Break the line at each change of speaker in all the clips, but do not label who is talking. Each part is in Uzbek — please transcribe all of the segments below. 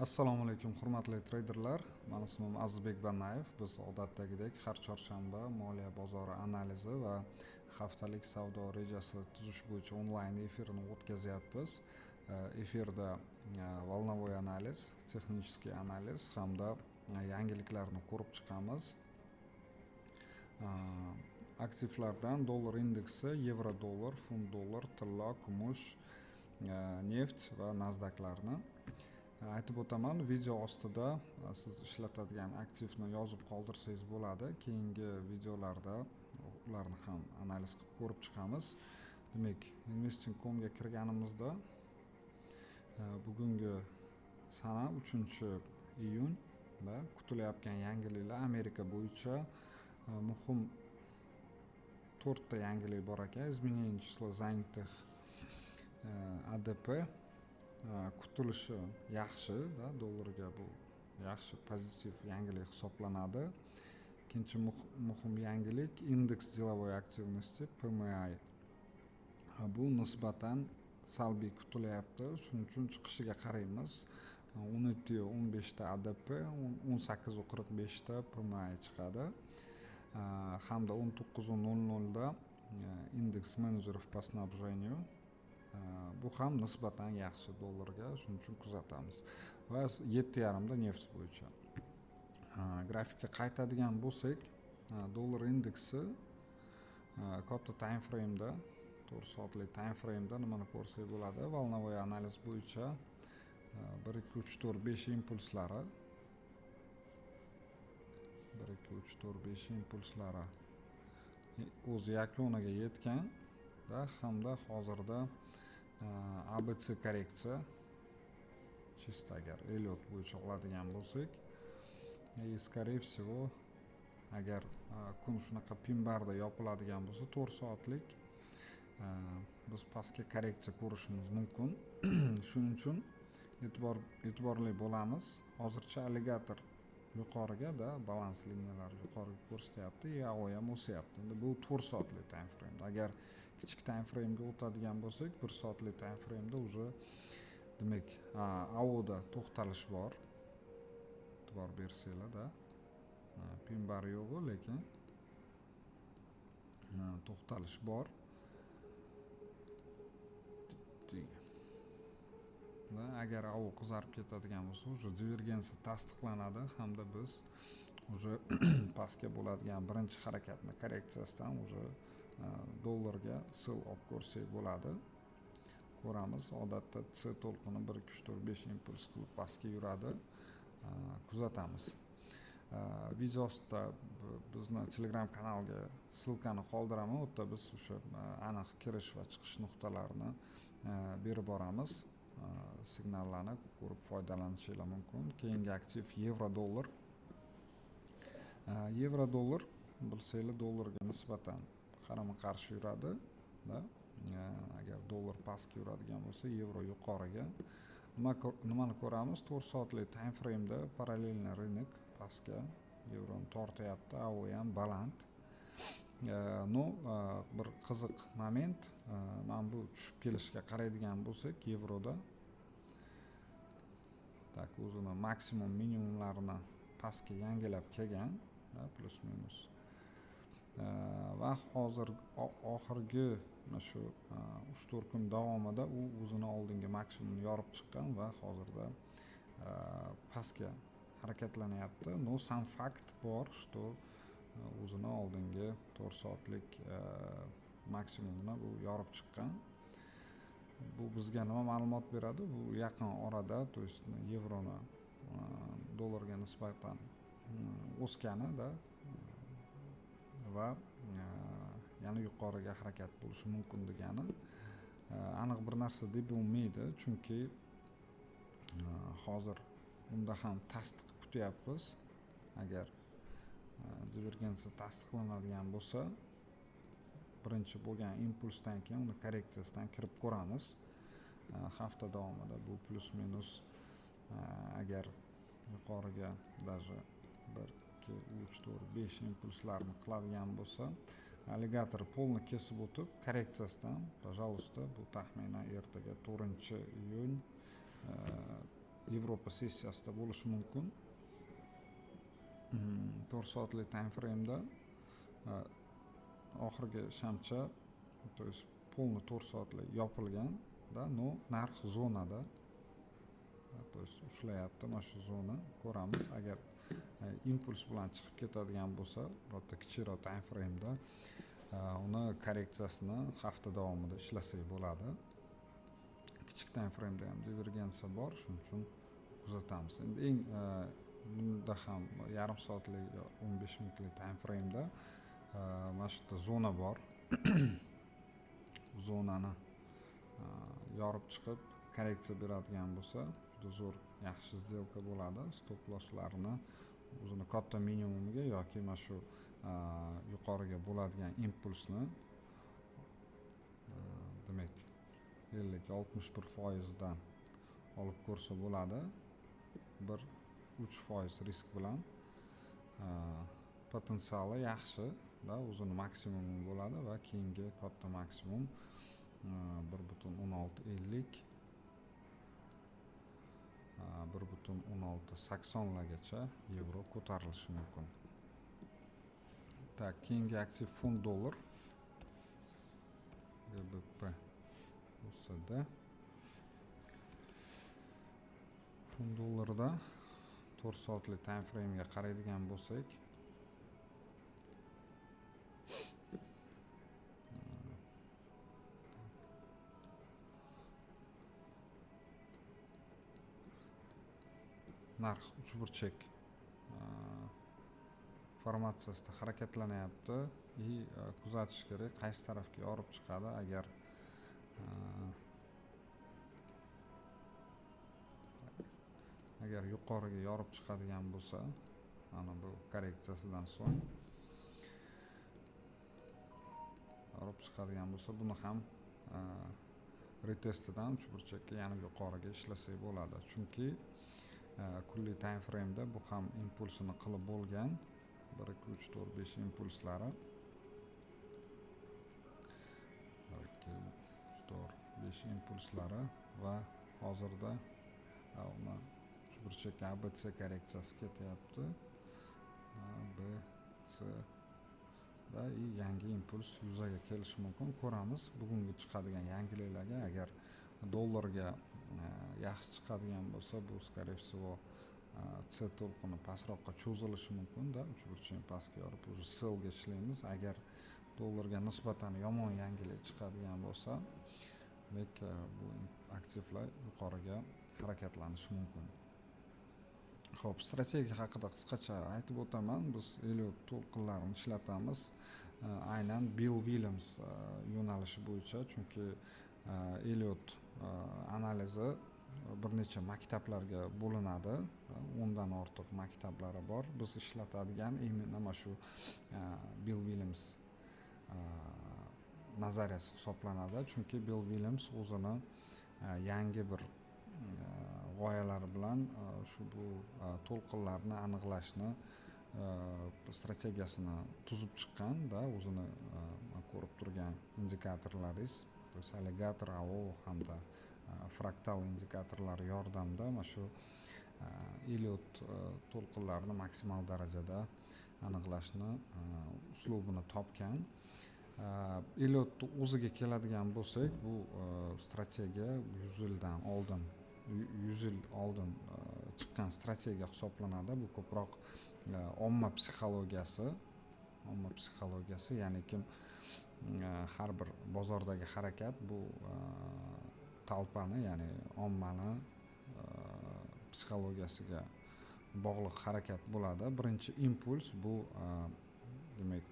Assalomu alaykum hurmatli treyderlar. Men ismim Azizbek Bannayev. Biz odatdagidek har chorshanba moliya bozori analizi va haftalik savdo rejasi tuzish bo'yicha onlayn efirni o'tkazyapmiz. Efirda volnovoy analiz, texnический analiz hamda yangiliklarni ko'rib chiqamiz. Aktivlardan dollar indeksi, yevro dollar, funt dollar, tilla, kumush, neft va nasdaqlarni aytib o'taman. Video ostida siz ishlatadigan aktivni yozib qoldirsangiz bo'ladi. Keyingi videolarda ularni ham analiz qilib ko'rib chiqamiz. Demak, investing.com ga kirganimizda bugungi sana 3-iyunda kutilayotgan yangiliklar Amerika bo'yicha muhim 4 ta yangilik bor ekan. Изменение числа занятых ADP kutilishi yaxshi, dollarga bu yaxshi pozitiv yangilik hisoblanadi. Ikkinchi muhim yangilik indeks деловой активности PMI. Bu nisbatan salbiy kutilyapti. Shuning uchun chiqishiga qaraymiz. 17.15 ta ADP, 18.45 ta PMI chiqadi. Hamda 19.00 da indeks менеджеров по снабжению. Bu ham nisbatan yaxshi dollarga, shuning uchun kuzatamiz. Va 7.5 da neft bo'yicha. Grafikka qaytadigan bo'lsak, dollar indeksi katta time frame da, 4 soatlik time frame da nimani ko'rsak bo'ladi? Volnovoy analiz bo'yicha 1 2 3 4 5 impulslari 1 2 3 4 5 impulslari o'z yakuniga yetgan hamda hozirda ABC korreksiya чисто agar Elliot bo'yicha oladigan bo'lsak, скорее всего agar kun shunaqa pinbarda yopiladigan bo'lsa 4 soatlik biz pastga korreksiya ko'rishimiz mumkin. Shuning uchun e'tiborli bo'lamiz. Hozircha alligator yuqoriga balans liniyalari yuqoriga ko'rsatyapti, AO ham o'syapti. Endi bu 4 soatlik time frame. Agar kichik time frame ga o'tadigan bo'lsak, 1 soatlik time frame da уже demak AO da to'xtalish bor. E'tibor bersanglar pinbar yo'q, lekin to'xtalish bor. Agar AO qizarib ketadigan bo'lsa, уже divergensiya tasdiqlanadi hamda biz уже pastga bo'ladigan birinchi harakatni korreksiyasidan уже dollarga sil olib ko'rsak bo'ladi. Ko'ramiz, odatda C to'lqini 1 2 3 4 5 impuls qilib pastga yuradi. Kuzatamiz. Video ostida bizni Telegram kanalga silkani qoldiraman. U yerda biz o'sha aniq kirish va chiqish nuqtalarini berib boramiz. Signallarni ko'rib foydalanishingiz mumkin. Keyingi aktiv yevro dollar. Yevro dollar bilsanglar dollarga nisbatan qarama-qarshi yuradi. Agar dollar pastga yuradigan bo'lsa, yevro yuqoriga. Nimani ko'ramiz? 4 soatlik time frame da parallelniy rынок pastga yevroni tortyapti, AO ham baland. Bir qiziq moment, mana bu tushib kelishga qaraydigan bo'lsak, yevroda o'zini maksimum minimumlarini pastga yangilab kelgan, plus minus. Va hozir oxirgi shu 3-4 kun davomida u o'zini oldingi maksimumni yorib chiqqan va hozirda pastga harakatlanyapti. No, sam fakt bor, что o'zini oldingi 4 soatlik maksimumni bu yorib chiqqan. Bu bizga nima ma'lumot beradi? Bu yaqin orada, to есть yevroni dollarga nisbatan o'sgani va yana yuqoriga harakat bo'lishi mumkin degani. Aniq bir narsa deb bo'lmaydi, chunki hozir unda ham tasdiq kutyapmiz. Agar divergensiya tasdiqlanadigan bo'lsa, birinchi bo'lgan impulsdan keyin uni korreksiyasidan kirib ko'ramiz. Hafta davomida bu plus minus agar yuqoriga даже 1 2 3 4 5 impulslarni qiladigan bo'lsa, alligator polni kesib o'tib korreksiyasidan, пожалуйста, bu taxminan ertaga 4-iyun Yevropa sessiyasida bo'lishi mumkin. 4 soatlik time frame'da oxirgi shamcha, то есть полный 4 soatlik yopilgan, но narx zonada, то есть ushlayapti. Mana shu zona ko'ramiz. Agar impuls bilan chiqib ketadigan bo'lsa, birotta kichikroq time frame'da uni korreksiyasini hafta davomida ishlasak bo'ladi. Kichik time frame'da ham divergensiya bor, shuning uchun kuzatamiz. Endi eng bunda ham yarim soatlik 15 minutlik time frame'da mana shu yerda zona bor. Zonani yorib chiqib korreksiya beradigan bo'lsa, juda zo'r, yaxshi сделка bo'ladi. Stop losslarni o'zini katta minimumiga yoki mana shu yuqoriga bo'ladigan impulsni demak 50-61% dan olib ko'rsa bo'ladi. 1-3% risk bilan potensiali yaxshi da, o'zini maksimumi bo'ladi va keyingi katta maksimum 1.1650 1.1680 largacha yevro ko'tarilishi mumkin. Tak, keyingi aktiv funt dollar GBP USD. Funt dollarda 4 soatlik time frame'ga qaraydigan bo'lsak, narx uchburchak formatsiyasida harakatlanyapti. Kuzatish kerak, qaysi tarafga yorib chiqadi. Agar yuqoriga yorib chiqadigan bo'lsa, mana bu korreksiyasidan so'ng yorib chiqadigan bo'lsa, buni ham retestidan uchburchakka yana yuqoriga ishlasak bo'ladi. Chunki kunlik time frame'da bu ham impulsini qilib bo'lgan. 1, 2, 3, 4, 5 impulslari. 1, 2, 3, 4, 5 impulslari va hozirda uni uchburchak ABC korreksiyasi ketyapti. ABC da yangi impuls yuzaga kelishi mumkin. Ko'ramiz bugungi chiqadigan yangiliklarga. Agar dollarga yaxshi chiqadigan bo'lsa, bu скорее всего C to'lqini pastroqqa cho'zilishi mumkin da, uchburchakni pastga yorib уже sellga ishlaymiz. Agar dollarga nisbatan yomon yangilik chiqadigan bo'lsa, demak bu aktivlar yuqoriga harakatlanishi mumkin. Xo'p, strategiya haqida qisqacha aytib o'taman. Biz Elliott to'lqinlarini ishlatamiz. Aynan Bill Williams yo'nalishi bo'yicha, chunki Elliott analizi bir necha maktablarga bo'linadi. 10 dan ortiq maktablari bor. Biz ishlatadigan именно mana shu Bill Williams nazariyasi hisoblanadi. Chunki Bill Williams o'zini yangi bir g'oyalari bilan bu to'lqinlarni aniqlashni strategiyasini tuzib chiqqan da, o'zini ko'rib turgan indikatorlaringiz, to есть alligator, AO hamda fraktal indikatorlari yordamida mana shu Elliott to'lqinlarini maksimal darajada aniqlashni uslubini topgan. Elliott o'ziga keladigan bo'lsak, bu strategiya 100 yil oldin chiqqan strategiya hisoblanadi. Bu ko'proq omma psixologiyasi, ya'ni kim har bir bozordagi harakat bu talpani, ya'ni ommani psixologiyasiga bog'liq harakat bo'ladi. Birinchi impuls bu demak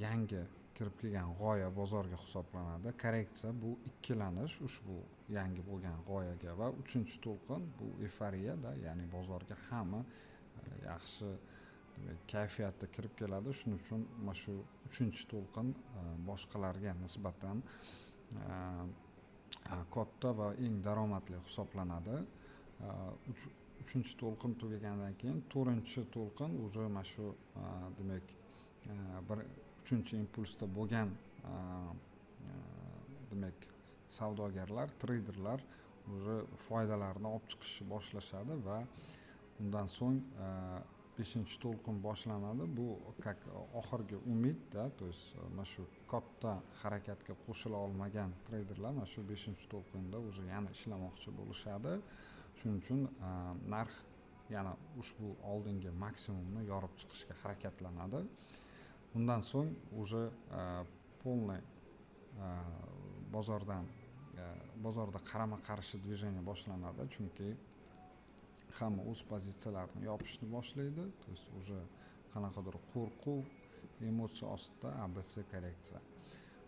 yangi kirib kelgan g'oya bozorga hisoblanadi. Korreksiya bu ikkilanish ushbu yangi bo'lgan g'oyaga va uchinchi to'lqin bu euforiya, ya'ni bozorga hamma yaxshi kayfiyatda kirib keladi. Shuning uchun mana shu uchinchi to'lqin boshqalarga nisbatan katta va eng daromadli hisoblanadi. Uchinchi to'lqin tugagandan keyin to'rtinchi to'lqin уже mana shu demak uchinchi impulsda bo'lgan demak savdogarlar, treyderlar уже foydalarni olib chiqishni boshlashadi va undan so'ng 5-to'lqin boshlanadi. Bu как oxirgi umidda, то есть mana shu katta harakatga qo'shila olmagan treyderlar mana shu 5-to'lqinda уже yana ishlamoqchi bo'lishadi. Shuning uchun narx yana ushbu oldingi maksimumni yorib chiqishga harakatlanadi. Undan so'ng уже полный bozorda qarama-qarshi движение boshlanadi, chunki hamma o'z pozitsiyalarini yopishni boshlaydi. То есть уже qanaqadir qo'rquv emotsiya ostida ABC korreksiya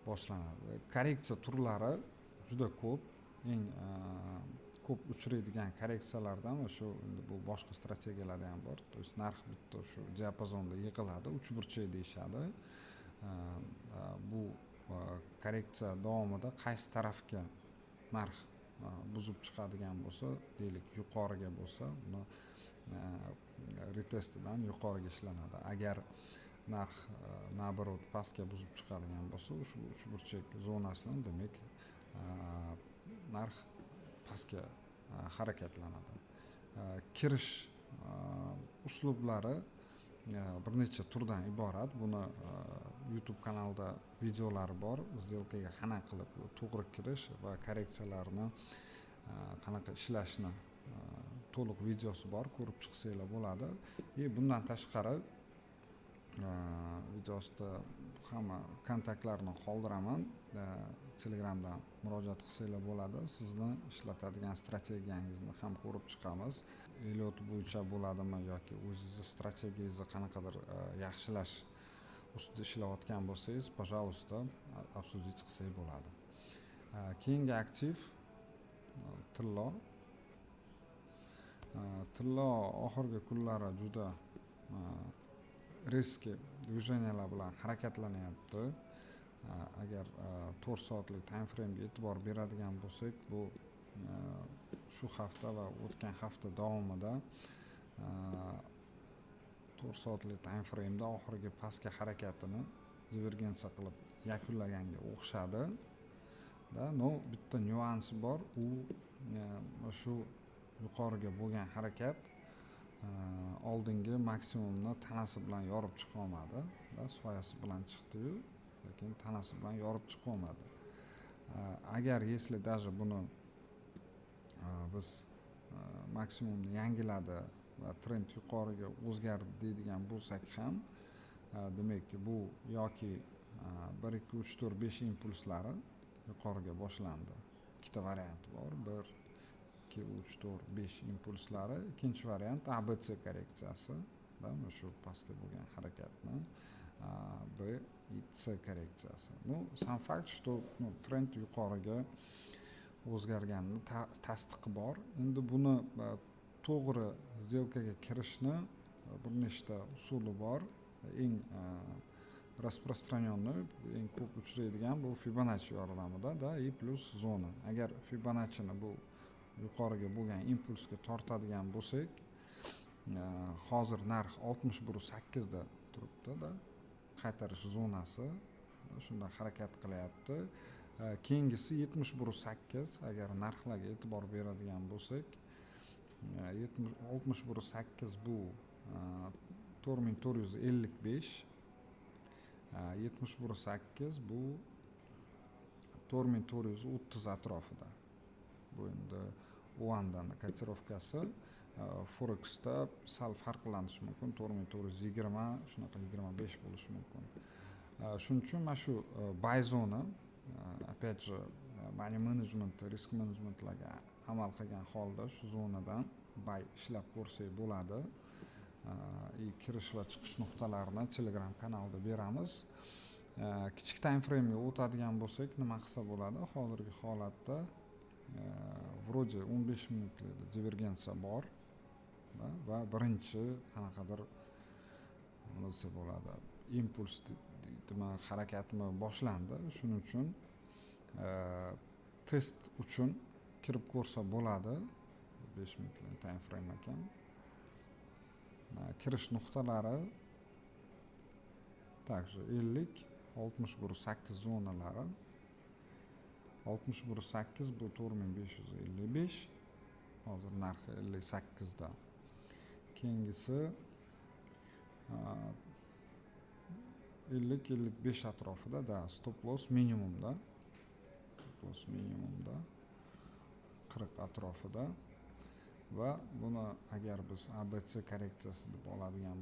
boshlanadi. Korreksiya turlari juda ko'p. Eng ko'p uchraydigan korreksiyalardan va shu bu boshqa strategiyalarda ham bor. То есть narx bitta shu diapazonda yig'iladi, uchburchak deyishadi. Bu korreksiya davomida qaysi tarafga narx buzib chiqadigan bo'lsa, deylik yuqoriga bo'lsa, uni retestidan yuqoriga ishlanadi. Agar narx naоборот pastga buzib chiqadigan bo'lsa, ushbu uchburchak zonasidan demak narx pastga harakatlanadi. Kirish uslublari bir necha turdan iborat. Buni YouTube kanalida videolari bor. Сделкаga qanaqa qilib to'g'ri kirish va korreksiyalarni qanaqa ishlashni to'liq videosi bor, ko'rib chiqsanglar bo'ladi. Bundan tashqari videosida hamma kontaktlarni qoldiraman. Telegramdan murojaat qilsanglar bo'ladi. Sizni ishlatadigan strategiyangizni ham ko'rib chiqamiz. Elliot bo'yicha bo'ladimi yoki o'zingizni strategiyangizni qanaqadir yaxshilash ustida ishlayotgan bo'lsangiz, пожалуйста, обсудить qilsak bo'ladi. Keyingi aktiv tillo. Tillo oxirgi kunlari juda riski движениялар bilan harakatlanyapti. Agar 4 soatlik time frame ga e'tibor beradigan bo'lsak, bu shu hafta va o'tgan hafta davomida 4 soatlik time frame da oxirgi pastga harakatini divergensiya qilib yakunlaganga o'xshadi. No, bitta nyuansi bor. U shu yuqoriga bo'lgan harakat oldingi maksimumni tanasi bilan yorib chiqa olmadi. Soyasi bilan chiqdi-yu, lekin tanasi bilan yorib chiqa olmadi. Agar если даже buni biz maksimumni yangiladi va trend yuqoriga o'zgardi deydigan bo'lsak ham, demak bu yoki 1 2 3 4 5 impulslari yuqoriga boshlandi. Ikkita variant bor. 1 2 3 4 5 impulslari. Ikkinchi variant ABC korreksiyasi, mana shu pastga bo'lgan harakatni B и C korreksiyasi. Sam fakt, что trend yuqoriga o'zgarganini tasdiqi bor. Endi buni to'g'ri сделкаga kirishni bir nechta usuli bor. Eng распространенный, eng ko'p uchraydigan bu Fibonacci yordamida и plus zona. Agar Fibonacci'ni bu yuqoriga bo'lgan impulsga tortadigan bo'lsak, hozir narx 61.8 da turibdi-da, qaytarish zonasi shundan harakat qilyapti. Keyingisi 70.8. Agar narxlarga e'tibor beradigan bo'lsak, 60.8 bu 4455, 70.8 bu 4430 atrofida. Bu endi Oandan kotirovkasi Forex'da sal farqlanishi mumkin. 4420, shunaqa 25 bo'lishi mumkin. Shuning uchun mana shu buy zona, опять же, money management, risk managementlarga amal qilgan holda shu zonadan buy ishlab ko'rsak bo'ladi. Kirish va chiqish nuqtalarini Telegram kanalida beramiz. Kichik time frame ga o'tadigan bo'lsak, nima qilsa bo'ladi? Hozirgi holatda вроде 15 minutlik divergensiya bor va birinchi qanaqadir bo'lsa bo'ladi, impuls deydimi, harakatmi boshlandi. Shuning uchun test uchun kirib ko'rsa bo'ladi. 5 minutlik time frame ekan. Kirish nuqtalari также 50 60.8 zonalari. 61.8 bu 4555. Hozir narxi 58 da. Keyingisi 50-55 atrofida da stop loss minimumda. 40 atrofida va buni agar biz ABC korreksiyasi deb oladigan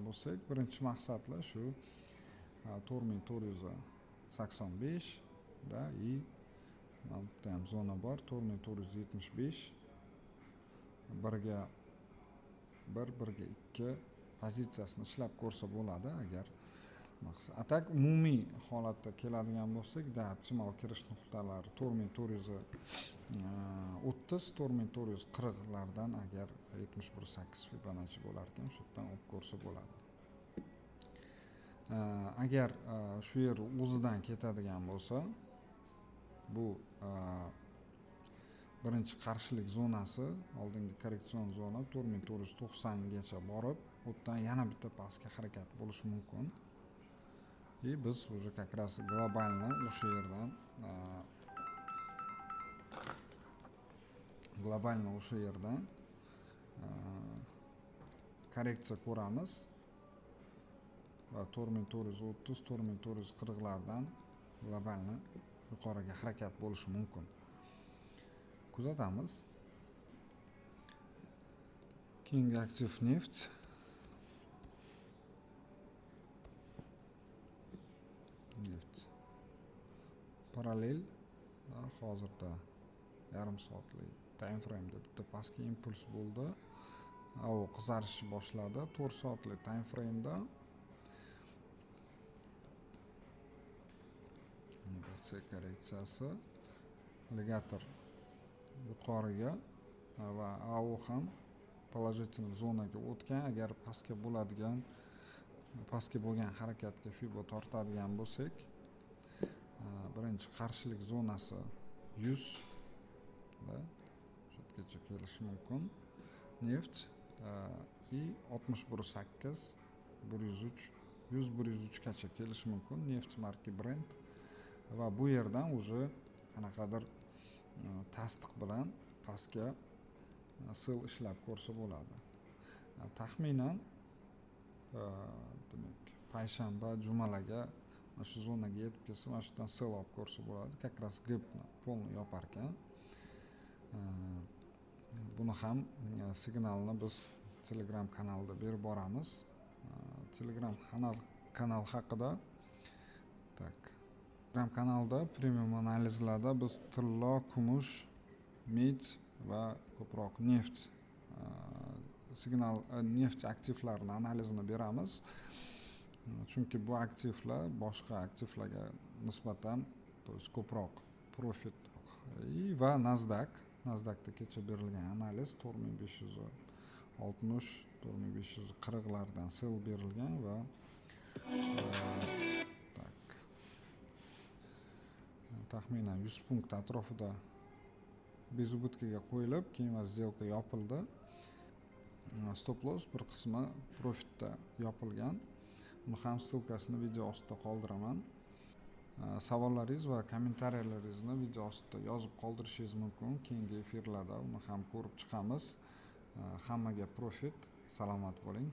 bo'lsak, birinchi maqsadlar shu 4485 da и mana bu ham zona bor 4475 1 1 2 pozitsiyasini ishlab ko'rsa bo'ladi agar maqsad. Atak umumiy holatda keladigan bo'lsak, da optimal kirish nuqtalari 4430 4440 lardan agar 71.8 Fibonacci bo'lar ekan, shu yerdan olib ko'rsa bo'ladi. Agar shu yer o'zidan ketadigan bo'lsa, bu birinchi qarshilik zonasi, oldingi korreksion zona 4490 gacha borib, u yerdan yana bitta pastga harakat bo'lishi mumkin. И biz уже как раз globalni o'sha yerdan korreksiya ko'ramiz va 4430-4440 lardan globalni yuqoriga harakat bo'lishi mumkin. Kuzatamiz. Keyingi aktiv neft. Parallel hozirda yarim soatlik time frame da bitta pastga impuls bo'ldi. U qizarishni boshladi 4 soatlik time frame da. Korreksiyasi alligator yuqoriga va AO ham положительный zonaga o'tgan. Agar pastga bo'lgan harakatga Fibo tortadigan bo'lsak, birinchi qarshilik zonasi 100 da shu yergacha kelishi mumkin. Neft и 61.8 103 gacha kelishi mumkin. Neft marki Brent va bu yerdan уже qanaqadir tasdiq bilan pastga sell ishlab ko'rsa bo'ladi. Taxminan demak payshanba jumalarga mana shu zonaga yetib kelsa, mana shu yerdan sell olib ko'rsa bo'ladi. Как раз gapni polni yopar ekan. Buni ham signalni biz Telegram kanalda berib boramiz. Telegram kanal haqida Telegram kanalda premium analizlarda biz tilla, kumush, med va ko'proq neft neft aktivlarini analizini beramiz. Chunki bu aktivlar boshqa aktivlarga nisbatan ko'proq profit va Nasdaqda kecha berilgan analiz 4560-4540 lardan sell berilgan va taxminan 100 punkt atrofida bezubытkaga qo'yilib, keyin сделка yopildi. Stop loss bir qismi profitda yopilgan. Uni ham ssilkasini video ostida qoldiraman. Savollaringiz va kommentariyalarıngizni video ostida yozib qoldirishingiz mumkin. Keyingi efirlarda uni ham ko'rib chiqamiz. Hammaga profit, salomat bo'ling.